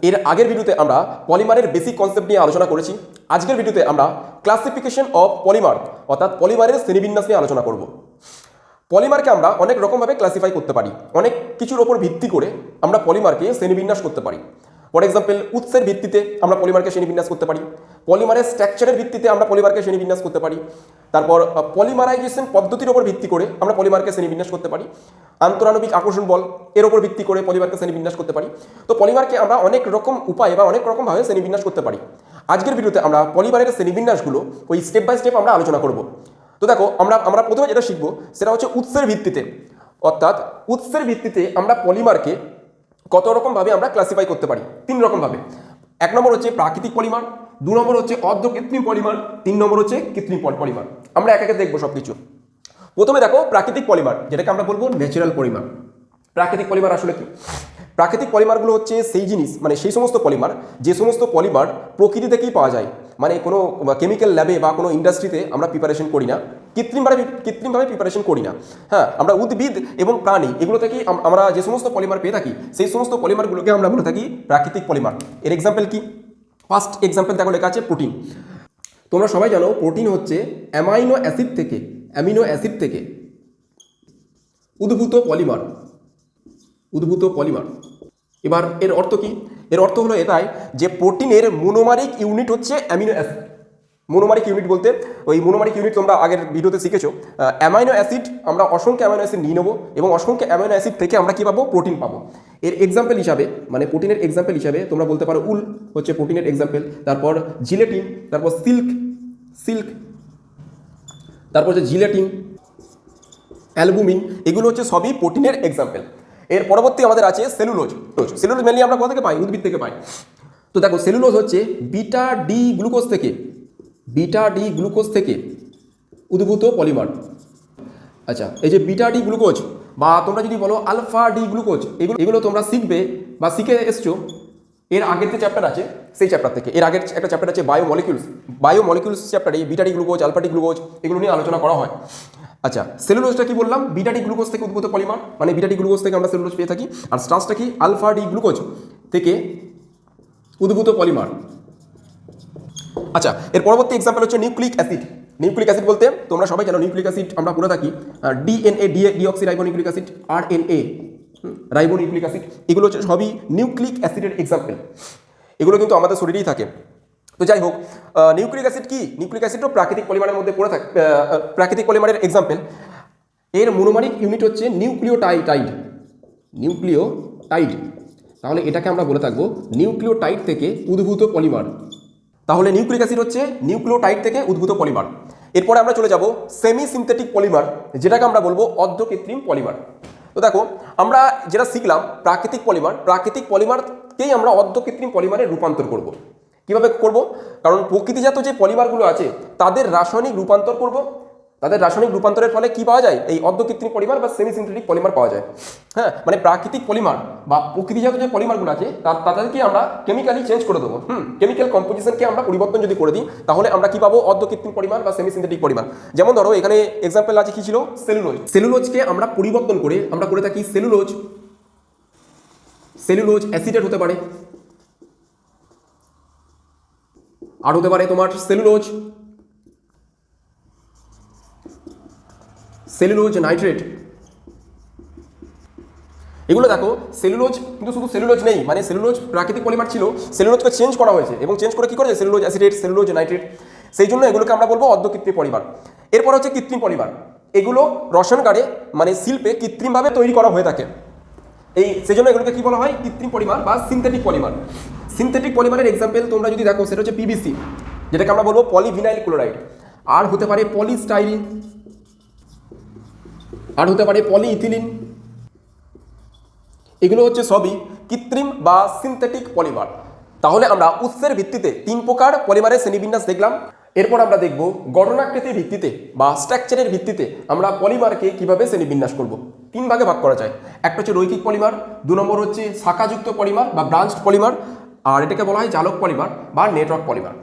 এর আগের ভিডিওতে আমরা পলিমারের বেসিক কনসেপ্ট নিয়ে আলোচনা করেছি। আজকের ভিডিওতে আমরা ক্লাসিফিকেশন অফ পলিমার অর্থাৎ পলিমারের শ্রেণীবিন্যাস নিয়ে আলোচনা করব। পলিমারকে আমরা অনেক রকমভাবে ক্লাসিফাই করতে পারি, অনেক কিছুর ওপর ভিত্তি করে আমরা পলিমারকে শ্রেণীবিন্যাস করতে পারি। ফর এক্সাম্পল, উৎসের ভিত্তিতে আমরা পলিমারকে শ্রেণীবিন্যাস করতে পারি, পলিমারের স্ট্রাকচারের ভিত্তিতে আমরা পলিমারকে শ্রেণীবিন্যাস করতে পারি, তারপর পলিমারাইজেশন পদ্ধতির ওপর ভিত্তি করে আমরা পলিমারকে শ্রেণীবিন্যাস করতে পারি, আন্তরাণবিক আকর্ষণ বল এর ওপর ভিত্তি করে পলিমারকে শ্রেণীবিন্যাস করতে পারি। তো পলিমারকে আমরা অনেক রকম উপায়ে বা অনেক রকমভাবে শ্রেণীবিন্যাস করতে পারি। আজকের ভিডিওতে আমরা পলিমারের শ্রেণীবিন্যাসগুলো ওই স্টেপ বাই স্টেপ আমরা আলোচনা করব। তো দেখো, আমরা প্রথমে যেটা শিখবো সেটা হচ্ছে উৎসের ভিত্তিতে, অর্থাৎ উৎসের ভিত্তিতে আমরা পলিমারকে কত রকমভাবে আমরা ক্লাসিফাই করতে পারি। 3 রকমভাবে। 1 নম্বর হচ্ছে প্রাকৃতিক পলিমার, 2 নম্বর হচ্ছে অর্ধ কৃত্রিম পলিমার, 3 নম্বর হচ্ছে কৃত্রিম পলিমার। আমরা একে একে দেখবো সবকিছু। প্রথমে দেখো প্রাকৃতিক পলিমার, যেটাকে আমরা বলবো ন্যাচারাল পলিমার। প্রাকৃতিক পলিমার আসলে কি? প্রাকৃতিক পলিমারগুলো হচ্ছে সেই জিনিস, মানে সেই সমস্ত পলিমার যে সমস্ত পলিমার প্রকৃতি থেকেই পাওয়া যায়, মানে কোনো কেমিক্যাল ল্যাবে বা কোনো ইন্ডাস্ট্রিতে আমরা প্রিপারেশন করি না, কৃত্রিমভাবে প্রিপারেশন করি না। হ্যাঁ, আমরা উদ্ভিদ এবং প্রাণী এগুলো থেকেই আমরা যে সমস্ত পলিমার পেয়ে থাকি, সেই সমস্ত পলিমারগুলোকে আমরা বলে থাকি প্রাকৃতিক পলিমার। এর এক্সাম্পল কি? ফার্স্ট এক্সাম্পল দেখো, লেখা আছে প্রোটিন। তোমরা সবাই জানো প্রোটিন হচ্ছে অ্যামিনো অ্যাসিড থেকে উদ্ভূত পলিমার। এবার এর অর্থ কি? এর অর্থ হলো এটাই যে প্রোটিনের মোনোমারিক ইউনিট হচ্ছে অ্যামিনো অ্যাসিড। মোনোমারিক ইউনিট বলতে ওই মোনোমারিক ইউনিট তোমরা আগের ভিডিওতে শিখেছো। অ্যামাইনো অ্যাসিড, আমরা অসংখ্য অ্যামাইনো অ্যাসিড নিয়ে নেবো এবং অসংখ্য অ্যামাইনো অ্যাসিড থেকে আমরা কী পাবো? প্রোটিন পাবো। এর এক্সাম্পল হিসাবে, মানে প্রোটিনের এক্সাম্পল হিসাবে তোমরা বলতে পারো উল হচ্ছে প্রোটিনের এক্সাম্পল, তারপর জিলেটিন, তারপর সিল্ক, তারপর হচ্ছে জিলেটিন, অ্যালবুমিন, এগুলো হচ্ছে সবই প্রোটিনের এক্সাম্পল। এর পরবর্তী আমাদের আছে সেলুলোজ মেনলি আমরা কোথা থেকে পাই? উদ্ভিদ থেকে পাই। তো দেখো, সেলুলোজ হচ্ছে বিটা ডি গ্লুকোজ থেকে উদ্ভূত পলিমার। আচ্ছা, এই যে বিটা ডি গ্লুকোজ বা তোমরা যদি বলো আলফা ডি গ্লুকোজ, এগুলো তোমরা শিখবে বা শিখে এসছো এর আগের যে চ্যাপ্টার আছে সেই চ্যাপ্টার থেকে। এর আগের একটা চ্যাপ্টার আছে বায়োমলিকিউলস চ্যাপ্টারে beta D glucose, alpha D glucose এগুলো নিয়ে আলোচনা করা হয়। আচ্ছা, সেলুলোজটা কি বললাম? বিটা ডি গ্লুকোজ থেকে উদ্ভূত পলিমার, মানে বিটা ডি গ্লুকোজ থেকে আমরা সেলুলোজ পেয়ে থাকি। আর স্টার্চটা কি? আলফা ডি গ্লুকোজ থেকে উদ্ভূত পলিমার। আচ্ছা, এর পরবর্তী এক্সাম্পল হচ্ছে নিউক্লিক অ্যাসিড বলতে তোমরা সবাই জানো নিউক্লিক অ্যাসিড আমরা পড়ে থাকি DNA, deoxy ribonucleic acid, RNA ribonucleic acid, এগুলো হচ্ছে সবই নিউক্লিক অ্যাসিডের এক্সাম্পল। এগুলো কিন্তু আমাদের শরীরেই থাকে। তো যাই হোক, নিউক্লিক অ্যাসিড কি? নিউক্লিক অ্যাসিডও প্রাকৃতিক পলিমারের মধ্যে পড়ে থাকে, প্রাকৃতিক পলিমারের এক্সাম্পল। এর মোনোমারিক ইউনিট হচ্ছে নিউক্লিওটাইড। তাহলে এটাকে আমরা বলে থাকবো নিউক্লিওটাইড থেকে উদ্ভূত পলিমার। তাহলে নিউক্লিক অ্যাসিড হচ্ছে নিউক্লিওটাইড থেকে উদ্ভূত পলিমার। এরপরে আমরা চলে যাব সেমি সিনথেটিক পলিমার, যেটাকে আমরা বলবো অর্ধ কৃত্রিম পলিমার। তো দেখো, আমরা যেটা শিখলাম প্রাকৃতিক পলিমারকেই আমরা অর্ধ কৃত্রিম পলিমারে রূপান্তর করব। কিভাবে করব? কারণ প্রকৃতিজাত যে পলিমারগুলো আছে তাদের রাসায়নিক রূপান্তর করব। তাদের রাসায়নিক রূপান্তরের ফলে কি পাওয়া যায়? এই অর্ধ কৃত্রিম পলিমার বা সেমি সিনথেটিক পলিমার পাওয়া যায়। হ্যাঁ, মানে প্রাকৃতিক পলিমার বা প্রকৃতিজাত যে পলিমারগুলো আছে তাদেরকে আমরা কেমিক্যালি চেঞ্জ করে দেবো। কেমিক্যাল কম্পোজিশনকে আমরা পরিবর্তন যদি করে দিই তাহলে আমরা কি পাবো? অর্ধ কৃত্রিম পলিমার বা সেমি সিনথেটিক পলিমার। যেমন ধরো এখানে এক্সাম্পল আছে কি ছিল? সেলুলোজকে আমরা পরিবর্তন করে আমরা করে থাকি সেলুলোজ অ্যাসিডেট হতে পারে, আর হতে পারে তোমার সেলুলোজ নাইট্রেট। এগুলো দেখো, সেলুলোজ কিন্তু শুধু সেলুলোজ নেই, মানে সেলুলোজ প্রাকৃতিক পলিমার ছিল, সেলুলোজকে চেঞ্জ করা হয়েছে এবং চেঞ্জ করে কি করেছে? Cellulose অ্যাসিডেট, cellulose nitrate. সেই জন্য এগুলোকে আমরা বলবো অর্ধ কৃত্রিম পলিমার। এরপর হচ্ছে কৃত্রিম পলিমার। এগুলো রসায়নগারে মানে শিল্পে কৃত্রিমভাবে তৈরি করা হয়ে থাকে। সেই জন্য এগুলোকে কি বলা হয়? কৃত্রিম পলিমার বা সিনথেটিক পলিমার। সিনথেটিক পলিমারের এক্সাম্পল তোমরা যদি দেখো সেটা হচ্ছে পিভিসি, যেটাকে আমরা বলবো পলিভিনাইল ক্লোরাইড, আর হতে পারে পলিস্টাইরিন, আর হতে পারে পলিইথিলিন। এগুলো হচ্ছে সবই কৃত্রিম বা সিনথেটিক পলিমার। তাহলে আমরা উৎসের ভিত্তিতে 3 প্রকার পলিমারের শ্রেণীবিন্যাস দেখলাম। এরপর আমরা দেখব গঠনাকৃতির ভিত্তিতে বা স্ট্রাকচারের ভিত্তিতে আমরা পলিমারকে কিভাবে শ্রেণীবিন্যাস করব। 3 ভাগে ভাগ করা যায়। একটা হচ্ছে রৈখিক পলিমার, 2 নম্বর হচ্ছে শাখাযুক্ত পলিমার বা ব্রাঞ্চড পলিমার, আর এটাকে বলা হয় জালক পলিমার বা নেটওয়ার্ক পলিমার।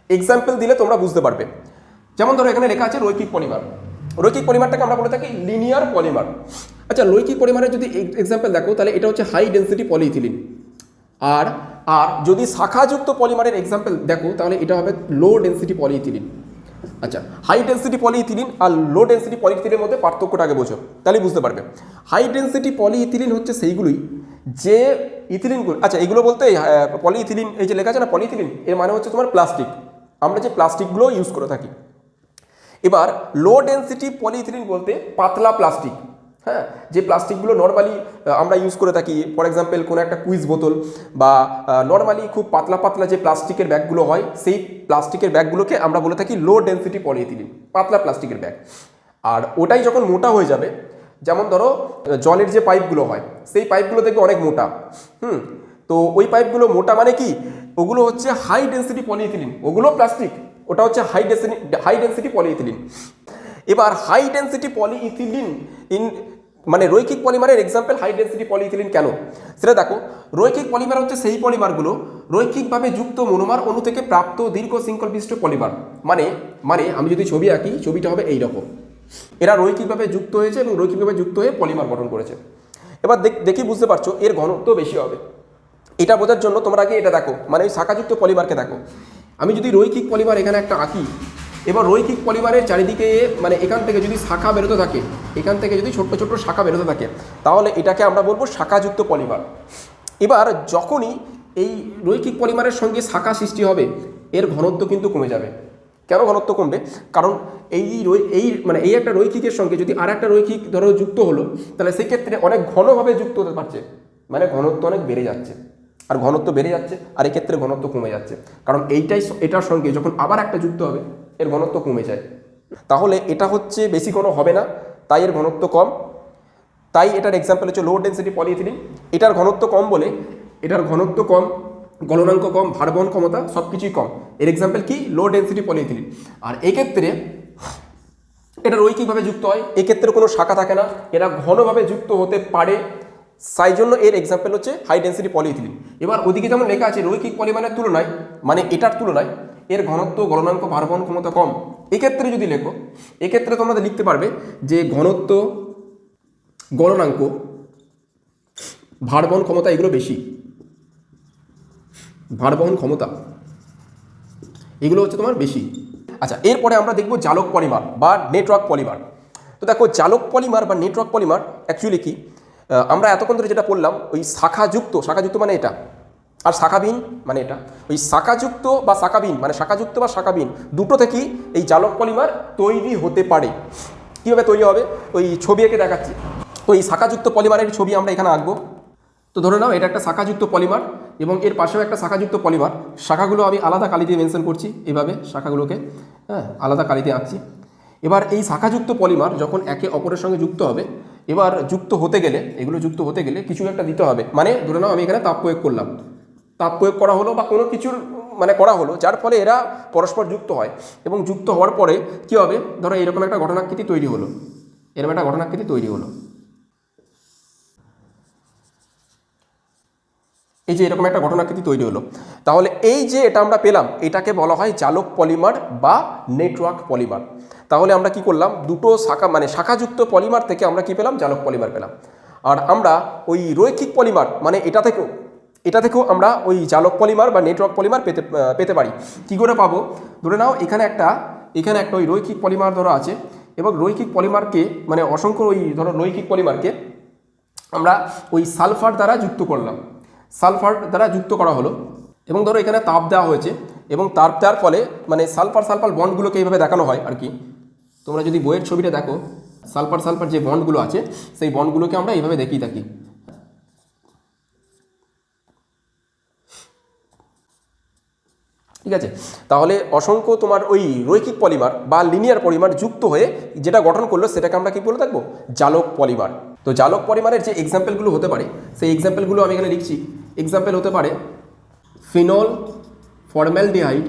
এক্সাম্পল দিলে তোমরা বুঝতে পারবে। যেমন ধরো এখানে লেখা আছে রৈখিক পলিমারটাকে আমরা বলে থাকি লিনিয়ার পলিমার। আচ্ছা, রৈখিক পলিমারের যদি এক্সাম্পল দেখো তাহলে এটা হচ্ছে হাই ডেন্সিটি পলিইথিলিন, আর আর যদি শাখাযুক্ত পলিমারের এক্সাম্পল দেখো তাহলে এটা হবে লো ডেন্সিটি পলিইথিলিন। আচ্ছা, হাই ডেন্সিটি পলিইথিলিন আর লো ডেন্সিটি পলিইথিলিনের মধ্যে পার্থক্যটাকে বোঝো, তাহলে বুঝতে পারবে। হাই ডেন্সিটি পলিইথিলিন হচ্ছে সেইগুলোই যে ইথিলিনগুলো, আচ্ছা এগুলো বলতে পলিইথিলিন, এই যে লেখা আছে না পলিইথিলিন, এর মানে হচ্ছে তোমার প্লাস্টিক, আমরা যে প্লাস্টিকগুলো ইউজ করে থাকি। এবার লো ডেন্সিটি পলিইথিলিন বলতে পাতলা প্লাস্টিক, হ্যাঁ, যে প্লাস্টিকগুলো নর্মালি আমরা ইউজ করে থাকি, ফর এক্সাম্পল কোনো একটা কুইজ বোতল বা নর্মালি খুব পাতলা পাতলা যে প্লাস্টিকের ব্যাগগুলো হয়, সেই প্লাস্টিকের ব্যাগগুলোকে আমরা বলে থাকি লো ডেন্সিটি পলিইথিলিন, পাতলা প্লাস্টিকের ব্যাগ। আর ওটাই যখন মোটা হয়ে যাবে, যেমন ধরো জলের যে পাইপগুলো হয়, সেই পাইপগুলো দেখবে অনেক মোটা, তো ওই পাইপগুলো মোটা মানে কি, ওগুলো হচ্ছে হাই ডেন্সিটি পলিইথিলিন, ওগুলো প্লাস্টিক, ওটা হচ্ছে হাই ডেন্সিটি পলিইথিলিন। এবার হাই ডেন্সিটি পলিইথিলিন মানে রৈখিক পলিমারের এক্সাম্পল হাই ডেন্সিটি পলিইথিলিন কেন সেটা দেখো। রৈখিক পলিমার হচ্ছে সেই পলিমারগুলো রৈখিকভাবে যুক্ত মনোমার অণু থেকে প্রাপ্ত দীর্ঘ শৃঙ্খল বিশিষ্ট পলিমার। মানে আমি যদি ছবি আঁকি, ছবিটা হবে এইরকম, এরা রৈখিকভাবে যুক্ত হয়েছে এবং রৈখিকভাবে যুক্ত হয়ে পলিমার গঠন করেছে। এবার দেখি বুঝতে পারছো এর ঘনত্ব বেশি হবে। এটা বোঝার জন্য তোমরা আগে এটা দেখো, মানে ওই শাখাযুক্ত পলিমারকে দেখো। আমি যদি রৈখিক পলিমার এখানে একটা আঁকি, এবার রৈখিক পলিমারের চারিদিকে মানে এখান থেকে যদি শাখা বেরোতে থাকে, এখান থেকে যদি ছোট্ট ছোট্ট শাখা বেরোতে থাকে, তাহলে এটাকে আমরা বলবো শাখাযুক্ত পলিমার। এবার যখনই এই রৈখিক পলিমারের সঙ্গে শাখা সৃষ্টি হবে, এর ঘনত্ব কিন্তু কমে যাবে। কেন ঘনত্ব কমবে? কারণ এই একটা রৈখিকের সঙ্গে যদি আর একটা রৈখিক ধরো যুক্ত হলো, তাহলে সেক্ষেত্রে অনেক ঘনভাবে যুক্ত হতে পারছে, মানে ঘনত্ব অনেক বেড়ে যাচ্ছে, আর ঘনত্ব বেড়ে যাচ্ছে, আর এক্ষেত্রে ঘনত্ব কমে যাচ্ছে, কারণ এটার সঙ্গে যখন আবার একটা যুক্ত হবে, এর ঘনত্ব কমে যায়। তাহলে এটা হচ্ছে বেশি ঘন হবে না, তাই এর ঘনত্ব কম। তাই এটার এক্সাম্পল হচ্ছে লো ডেন্সিটি পলিইথিলিন। এটার ঘনত্ব কম বলে, এটার ঘনত্ব কম, গলনাঙ্ক কম, ভারবহন ক্ষমতা সব কিছুই কম, এর এক্সাম্পল কি লো ডেন্সিটি পলিইথিলিন। আর এক্ষেত্রে এটা রৈখিকভাবে যুক্ত হয়, এক্ষেত্রে কোনো শাখা থাকে না, এরা ঘনভাবে যুক্ত হতে পারে, সেই জন্য এর এক্সাম্পল হচ্ছে হাই ডেন্সিটি পলিইথিলিন। এবার ওদিকে যেমন লেখা আছে রৈখিক পলিমারের তুলনায়, মানে এটার তুলনায় এর ঘনত্ব, গলনাঙ্ক, ভারবহন ক্ষমতা কম। এক্ষেত্রে যদি লেখো, এক্ষেত্রে তোমরা লিখতে পারবে যে ঘনত্ব, গলনাঙ্ক, ভারবহন ক্ষমতা এগুলো বেশি, ভারবহন ক্ষমতা এগুলো হচ্ছে তোমার বেশি। আচ্ছা, এরপরে আমরা দেখব জালক পলিমার বা নেটওয়ার্ক পলিমার। তো দেখো জালক পলিমার বা নেটওয়ার্ক পলিমার অ্যাকচুয়ালি কি, আমরা এতক্ষণ ধরে যেটা বললাম ওই শাখাযুক্ত মানে এটা, আর শাখাবিহীন মানে এটা, ওই শাখাযুক্ত বা শাখাবিহীন মানে শাখাযুক্ত বা শাখাবিহীন দুটো থেকেই এই জালক পলিমার তৈরি হতে পারে। কীভাবে তৈরি হবে ওই ছবি এঁকে দেখাচ্ছি। তো এই শাখাযুক্ত পলিমারের ছবি আমরা এখানে আঁকবো। তো ধরে নাও এটা একটা শাখাযুক্ত পলিমার এবং এর পাশেও একটা শাখাযুক্ত পলিমার। শাখাগুলো আমি আলাদা কালি দিয়ে মেনশন করছি, এইভাবে শাখাগুলোকে আলাদা কালি দিয়ে আঁকছি। এবার এই শাখাযুক্ত পলিমার যখন একে অপরের সঙ্গে যুক্ত হবে, এবার যুক্ত হতে গেলে, এগুলো যুক্ত হতে গেলে কিছু একটা দিতে হবে। মানে ধরে নাও আমি এখানে তাপ প্রয়োগ করলাম, তাপ প্রয়োগ করা হলো বা কোনো কিছুর মানে করা হলো, যার ফলে এরা পরস্পর যুক্ত হয়। এবং যুক্ত হওয়ার পরে কী হবে, ধরো এরকম একটা ঘটনাকৃতি তৈরি হলো, এরকম একটা ঘটনাকৃতি তৈরি হলো, এই যে এরকম একটা ঘটনাকৃতি তৈরি হলো। তাহলে এই যে এটা আমরা পেলাম, এটাকে বলা হয় জালক পলিমার বা নেটওয়ার্ক পলিমার। তাহলে আমরা কি করলাম, দুটো শাখা মানে শাখাযুক্ত পলিমার থেকে আমরা কি পেলাম, জালক পলিমার পেলাম। আর আমরা ওই রৈখিক পলিমার মানে এটা থেকেও আমরা ওই জালক পলিমার বা নেটওয়ার্ক পলিমার পেতে পারি। কী করে পাবো, ধরে নাও এখানে একটা ওই রৈখিক পলিমার ধরো আছে, এবং রৈখিক পলিমারকে মানে অসংখ্য ওই ধরো রৈখিক পলিমারকে আমরা ওই সালফার দ্বারা যুক্ত করলাম, সালফার দ্বারা যুক্ত করা হলো, এবং ধরো এখানে তাপ দেওয়া হয়েছে, এবং তাপ দেওয়ার ফলে মানে সালফার বন্ডগুলোকে এইভাবে দেখানো হয় আর কি। তোমরা যদি বইয়ের ছবিটা দেখো, সালফার যে বন্ডগুলো আছে, সেই বন্ডগুলোকে আমরা এইভাবে দেখিয়ে থাকি। ঠিক আছে, তাহলে অসংখ্য তোমার ওই রৈখিক পলিমার বা লিনিয়ার পলিমার যুক্ত হয়ে যেটা গঠন করলো, সেটাকে আমরা কি বলে থাকবো, জালক পলিমার। তো জালক পলিমারের যে এক্সাম্পলগুলো হতে পারে, সেই এক্সাম্পলগুলো আমি এখানে লিখছি। এক্সাম্পল হতে পারে ফিনল ফর্মালডিহাইড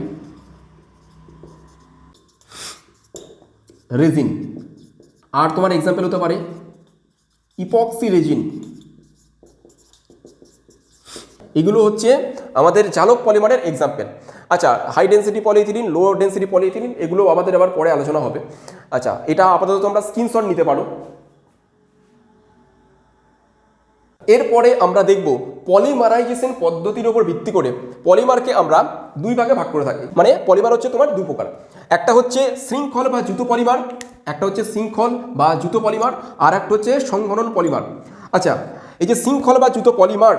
রেজিন, আর তোমার এক্সাম্পল হতে পারে ইপক্সি রেজিন। এগুলো হচ্ছে আমাদের জালক পলিমারের এক্সাম্পল। আচ্ছা, high density polyethylene, low density polyethylene এগুলো আমাদের আবার পরে আলোচনা হবে। আচ্ছা, এটা আপাতত তোমরা স্ক্রিনশট নিতে পারো। এরপরে আমরা দেখব পলিমারাইজেশন পদ্ধতির উপর ভিত্তি করে পলিমারকে আমরা দুই ভাগে ভাগ করে থাকি। মানে পলিমার হচ্ছে তোমার দুই প্রকার, একটা হচ্ছে শৃঙ্খল বা জুতো পলিমার, একটা হচ্ছে শৃঙ্খল বা জুতো পলিমার, আর একটা হচ্ছে সংঘনন পলিমার। আচ্ছা, এই যে শৃঙ্খল বা জুতো পলিমার,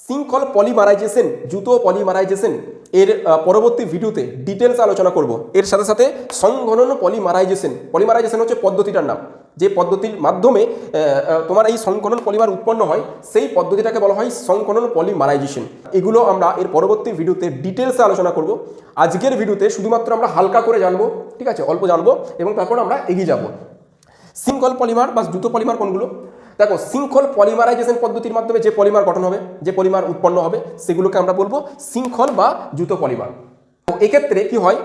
শৃঙ্খল পলিমারাইজেশন, জুতো পলিমারাইজেশন এর পরবর্তী ভিডিওতে ডিটেলস আলোচনা করব। এর সাথে সাথে সংঘনন পলিমারাইজেশন, পলিমারাইজেশন হচ্ছে পদ্ধতিটার নাম, যে পদ্ধতির মাধ্যমে তোমার এই সংঘনন পলিমার উৎপন্ন হয় সেই পদ্ধতিটাকে বলা হয় সংঘনন পলিমারাইজেশন। এগুলো আমরা এর পরবর্তী ভিডিওতে ডিটেলসে আলোচনা করব। আজকের ভিডিওতে শুধুমাত্র আমরা হালকা করে জানবো, ঠিক আছে, অল্প জানবো এবং তারপর আমরা এগিয়ে যাব। শৃঙ্খল পলিমার বা জুতো পলিমার কোনগুলো? দেখো, শৃঙ্খল পলিমারাইজেশন পদ্ধতির মাধ্যমে যে পলিমার গঠন হবে, যে পলিমার উৎপন্ন হবে, সেগুলোকে আমরা বলবো শৃঙ্খল বা জুতো পলিমার। তো এক্ষেত্রে কি হয়,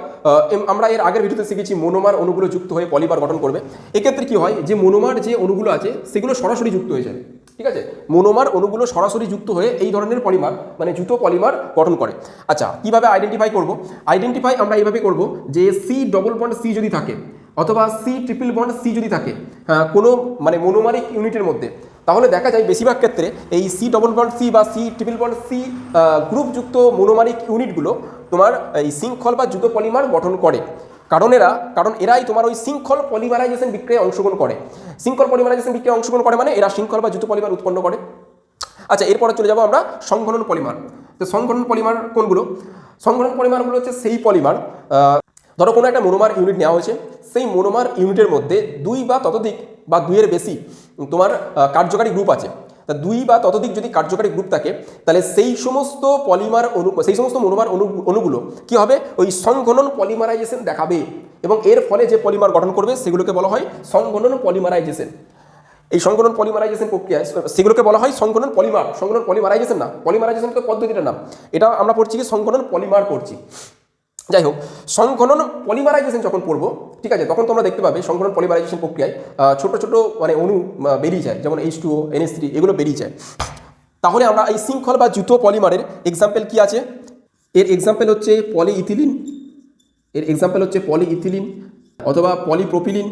আমরা এর আগের ভিডিওতে শিখেছি মনোমার অণুগুলো যুক্ত হয়ে পলিমার গঠন করবে। এক্ষেত্রে কি হয়, যে মনোমার যে অণুগুলো আছে সেগুলো সরাসরি যুক্ত হয়ে যায়, ঠিক আছে, মনোমার অণুগুলো সরাসরি যুক্ত হয়ে এই ধরনের পলিমার মানে জুতো পলিমার গঠন করে। আচ্ছা, কিভাবে আইডেন্টিফাই করব? আইডেন্টিফাই আমরা এইভাবে করব যে সি ডবল বন্ড সি যদি থাকে অথবা সি ট্রিপল বন্ড সি যদি থাকে কোনো মানে মনোমারিক ইউনিটের মধ্যে, তাহলে দেখা যায় বেশিরভাগ ক্ষেত্রে এই সি ডবল বন্ড সি বা সি ট্রিপল বন্ড সি গ্রুপযুক্ত মনোমারিক ইউনিটগুলো তোমার এই শৃঙ্খল বা জুতো পলিমার গঠন করে। কারণ এরাই তোমার ওই শৃঙ্খল পলিমারাইজেশন বিক্রিয়ায় অংশগ্রহণ করে। শৃঙ্খল পলিমারাইজেশন বিক্রিয়ায় অংশগ্রহণ করে মানে এরা শৃঙ্খল বা জুতো পলিমার উৎপন্ন করে। আচ্ছা, এরপরে চলে যাবো আমরা সংঘনন পলিমার। তো সংঘনন পলিমার কোনগুলো? সংঘনন পলিমারগুলো হচ্ছে সেই পলিমার, ধরো কোনো একটা মনোমার ইউনিট নেওয়া হয়েছে, সেই মনোমার ইউনিটের মধ্যে দুই বা ততোধিক বা দুইয়ের বেশি তোমার কার্যকারী গ্রুপ আছে। তা দুই বা ততোধিক যদি কার্যকারী গ্রুপ থাকে, তাহলে সেই সমস্ত পলিমার সেই সমস্ত মনোমার অণুগুলো কি হবে, ওই সংঘনন পলিমারাইজেশন দেখাবে এবং এর ফলে যে পলিমার গঠন করবে সেগুলোকে বলা হয় সংঘনন পলিমারাইজেশন। এই সংঘনন পলিমারাইজেশন প্রক্রিয়ায় সেগুলোকে বলা হয় সংঘনন পলিমার। সংঘনন পলিমারাইজেশন না, পলিমারাইজেশন তো পদ্ধতিটার নাম, এটা আমরা পড়ছি কি সংঘনন পলিমার পড়ছি। যাই হোক, সংঘনন পলিমারাইজেশন যখন পড়বো, ঠিক আছে, তখন তোমরা দেখতে পাবে সংঘনন পলিমারাইজেশন প্রক্রিয়ায় ছোট ছোট মানে অণু বেরিয়ে যায়, যেমন H2O NH3 এগুলো বেরিয়ে যায়। তাহলে আমরা এই শৃঙ্খল বা জুতো পলিমারের এক্সাম্পল কি আছে? এর এক্সাম্পল হচ্ছে পলিইথিলিন, এর এক্সাম্পল হচ্ছে পলিইথিলিন অথবা পলিপ্রোপিলিন।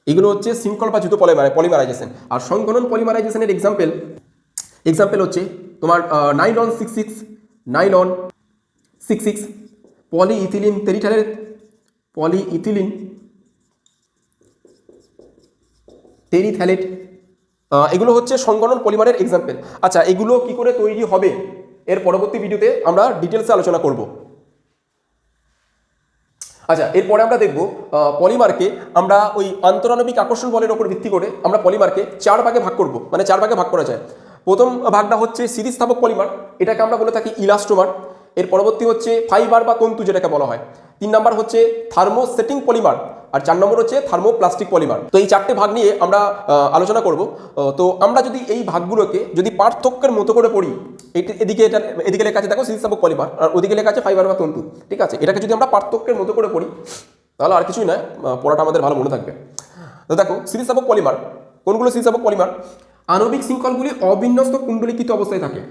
এগুলো হচ্ছে শৃঙ্খল বা জুতো পলিমারাইজেশন। আর সংঘনন পলিমারাইজেশনের এক্সাম্পল হচ্ছে তোমার নাইলন 66, নাইলন 66, পলিইথিলিন টেরিথালেট, পলিইথিলিন টেরিথ্যালেট, এগুলো হচ্ছে সংঘনন পলিমারের এক্সাম্পল। আচ্ছা, এগুলো কি করে তৈরি হবে এর পরবর্তী ভিডিওতে আমরা ডিটেলসে আলোচনা করব। আচ্ছা, এরপরে আমরা দেখব পলিমারকে আমরা ওই আন্তরাণবিক আকর্ষণ বলের উপর ভিত্তি করে আমরা পলিমারকে চার ভাগে ভাগ করব, মানে চার ভাগে ভাগ করা যায়। প্রথম ভাগটা হচ্ছে স্থিতিস্থাপক পলিমার, এটাকে আমরা বলে থাকি ইলাস্টোমার। এর পরবর্তী হচ্ছে ফাইবার বা তন্তু যেটাকে বলা হয়। 3 নাম্বার হচ্ছে থার্মোসেটিং পলিমার, আর 4 নম্বর হচ্ছে থার্মোপ্লাস্টিক পলিমার। তো এই চারটে ভাগ নিয়ে আমরা আলোচনা করব। তো আমরা যদি এই ভাগগুলোকে যদি পার্থক্যের মতো করে পড়ি, এদিকে লেখা আছে দেখো স্থিতিস্থাপক পলিমার, আর ওদিকে লেখা আছে ফাইবার বা তন্তু, ঠিক আছে, এটাকে যদি আমরা পার্থক্যের মতো করে পড়ি তাহলে আর কিছুই নয়, পড়াটা আমাদের ভালো মনে থাকবে। তো দেখো, স্থিতিস্থাপক পলিমার কোনগুলো? স্থিতিস্থাপক পলিমার আণবিক শৃঙ্খলগুলি অবিন্যস্ত কুণ্ডলীকৃত অবস্থায় থাকে।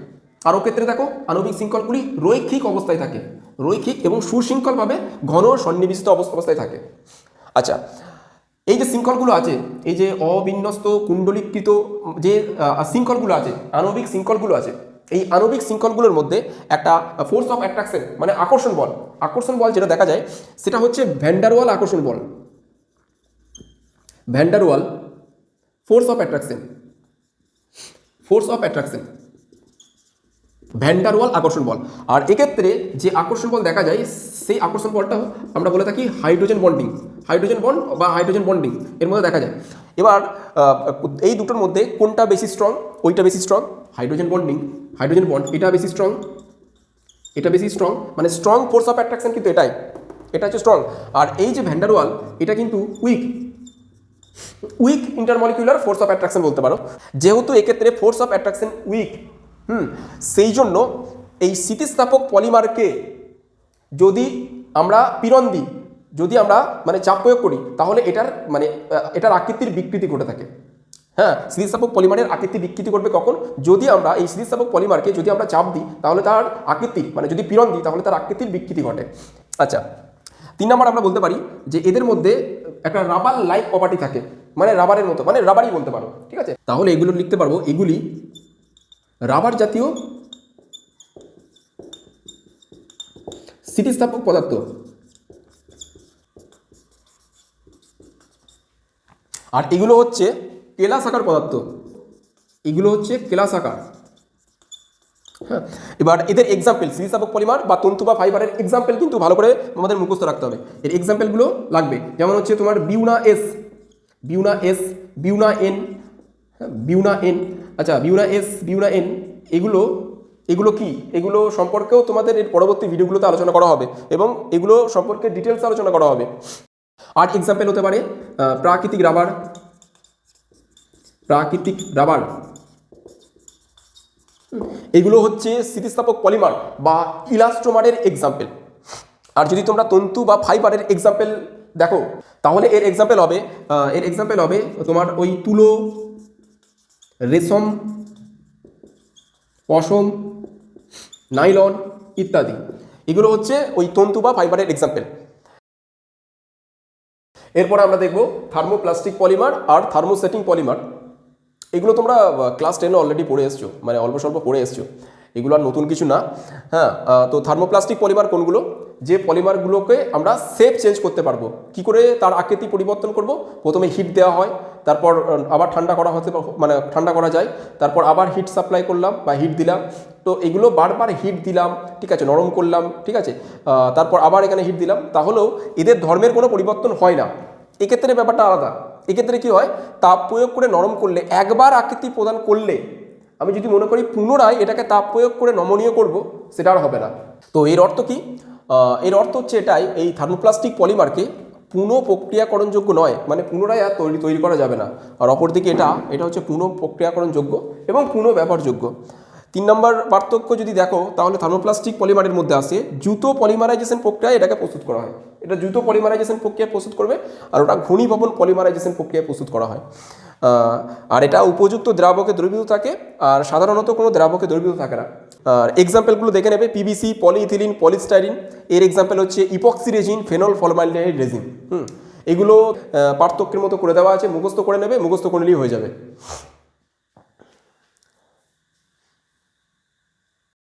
আরও ক্ষেত্রে দেখো, আণবিক শৃঙ্খলগুলি রৈখিক অবস্থায় থাকে, রৈখিক এবং সুশৃঙ্খলভাবে ঘন সন্নিবিষ্ট অবস্থায় থাকে। আচ্ছা, এই যে শৃঙ্খলগুলো আছে, এই যে অবিন্যস্ত কুণ্ডলীকৃত যে শৃঙ্খলগুলো আছে, আণবিক শৃঙ্খলগুলো আছে, এই আণবিক শৃঙ্খলগুলোর মধ্যে একটা ফোর্স অফ অ্যাট্রাকশন মানে আকর্ষণ বল যেটা দেখা যায়, সেটা হচ্ছে ভ্যান্ডারওয়াল আকর্ষণ বল, van der Waal force of attraction, van der Waal আকর্ষণ বল। আর এক্ষেত্রে যে আকর্ষণ বল দেখা যায় সেই আকর্ষণ বলটা আমরা বলে থাকি হাইড্রোজেন বন্ডিং, হাইড্রোজেন বন্ড বা হাইড্রোজেন বন্ডিং এর মধ্যে দেখা যায়। এবার এই দুটোর মধ্যে কোনটা বেশি স্ট্রং? ওইটা বেশি স্ট্রং, হাইড্রোজেন বন্ড এটা বেশি স্ট্রং, এটা বেশি স্ট্রং, মানে স্ট্রং ফোর্স অফ অ্যাট্রাকশন কিন্তু এটা হচ্ছে স্ট্রং। আর এই যে ভ্যান্ডারওয়াল এটা কিন্তু weak intermolecular force of attraction বলতে পারো। যেহেতু এক্ষেত্রে ফোর্স অফ অ্যাট্রাকশন উইক, সেই জন্য এই স্থিতিস্থাপক পলিমারকে যদি আমরা পীড়ন দিই, যদি আমরা মানে চাপ প্রয়োগ করি, তাহলে এটার আকৃতির বিকৃতি ঘটে থাকে। হ্যাঁ, স্থিতিস্থাপক পলিমারের আকৃতি বিকৃতি ঘটবে কখন? যদি আমরা এই স্থিতিস্থাপক পলিমারকে যদি আমরা চাপ দিই, তাহলে তার আকৃতি মানে যদি পীড়ন দিই তাহলে তার আকৃতির বিকৃতি ঘটে। আচ্ছা, 3 নম্বর আমরা বলতে পারি যে এদের মধ্যে একটা রাবার লাইক প্রপার্টি থাকে, মানে রাবারের মতো, মানে রাবারই বলতে পারো, ঠিক আছে। তাহলে এগুলো লিখতে পারবো, এগুলি রাবার জাতীয় স্থিতিস্থাপক পদার্থ। আর এগুলো হচ্ছে কেলাসাকার পদার্থ, এগুলো হচ্ছে কেলাসাকার। হ্যাঁ, এবার এদের এক্সাম্পল, স্থিতিস্থাপক পলিমার বা তন্তু বা ফাইবারের এক্সাম্পল কিন্তু ভালো করে আমাদের মুখস্থ রাখতে হবে। এর এক্সাম্পলগুলো লাগবে, যেমন হচ্ছে তোমার বিউনা এস, বিউনা এস, বিউনা এন, বিউনা এন, আচ্ছা বিউনা এস, বিউনা এন, এগুলো এগুলো কি, এগুলো সম্পর্কেও তোমাদের এর পরবর্তী ভিডিওগুলোতে আলোচনা করা হবে এবং এগুলো সম্পর্কে ডিটেলস আলোচনা করা হবে। আর এক্সাম্পল হতে পারে প্রাকৃতিক রাবার, প্রাকৃতিক রাবার, এগুলো হচ্ছে স্থিতিস্থাপক পলিমার বা ইলাস্টোমারের এক্সাম্পল। আর যদি তোমরা তন্তু বা ফাইবারের এক্সাম্পল দেখো, তাহলে এর এক্সাম্পল হবে, এর এক্সাম্পল হবে তোমার ওই তুলো, রেশম, পশম, নাইলন ইত্যাদি। এগুলো হচ্ছে ওই তন্তু বা ফাইবারের এক্সাম্পল। এরপরে আমরা দেখব থার্মোপ্লাস্টিক পলিমার আর থার্মোসেটিং পলিমার। এগুলো তোমরা ক্লাস 10 অলরেডি পড়ে এসছো, মানে অল্প স্বল্প পড়ে এসছো, এগুলো আর নতুন কিছু না। হ্যাঁ, তো থার্মোপ্লাস্টিক পলিমার কোনগুলো, যে পলিমারগুলোকে আমরা শেপ চেঞ্জ করতে পারবো। কি করে তার আকৃতি পরিবর্তন করব? প্রথমে হিট দেওয়া হয়, তারপর আবার ঠান্ডা করা হতে, মানে ঠান্ডা করা যায়, তারপর আবার হিট সাপ্লাই করলাম বা হিট দিলাম। তো এগুলো বারবার হিট দিলাম, ঠিক আছে, নরম করলাম, ঠিক আছে, তারপর আবার এখানে হিট দিলাম, তাহলেও এদের ধর্মের কোনো পরিবর্তন হয় না। এক্ষেত্রে ব্যাপারটা আলাদা। এক্ষেত্রে কি হয়, তাপ প্রয়োগ করে নরম করলে, একবার আকৃতি প্রদান করলে, আমি যদি মনে করি পুনরায় এটাকে তাপ প্রয়োগ করে নমনীয় করব, সেটা আর হবে না। তো এর অর্থ কি? এর অর্থ হচ্ছে এটাই, এই থার্মোপ্লাস্টিক পলিমারকে পুনঃ প্রক্রিয়াকরণযোগ্য নয়, মানে পুনরায় আর তৈরি করা যাবে না। আর অপরদিকে এটা হচ্ছে পুনঃ প্রক্রিয়াকরণযোগ্য এবং পুনঃ ব্যবহারযোগ্য। 3 নম্বর পার্থক্য যদি দেখো, তাহলে থার্মোপ্লাস্টিক পলিমারের মধ্যে আসে জুতো পলিমারাইজেশন প্রক্রিয়ায় এটাকে প্রস্তুত করা হয়। এটা জুতো পলিমারাইজেশন প্রক্রিয়ায় প্রস্তুত করবে, আর ওটা ঘনীভবন পলিমারাইজেশন প্রক্রিয়ায় প্রস্তুত করা হয়। আর এটা উপযুক্ত দ্রাবকে দ্রবীভূত থাকে, আর সাধারণত কোনো দ্রাবকে দ্রবীভূত থাকে না। আর এক্সাম্পলগুলো দেখে নেবে, পিভিসি, পলিইথিলিন, পলিস্টাইরিন। এর এক্সাম্পল হচ্ছে epoxy resin, phenol formaldehyde resin. এগুলো পার্থক্যের মতো করে দেওয়া আছে, মুখস্থ করে নেবে, মুখস্থ করলেই হয়ে যাবে।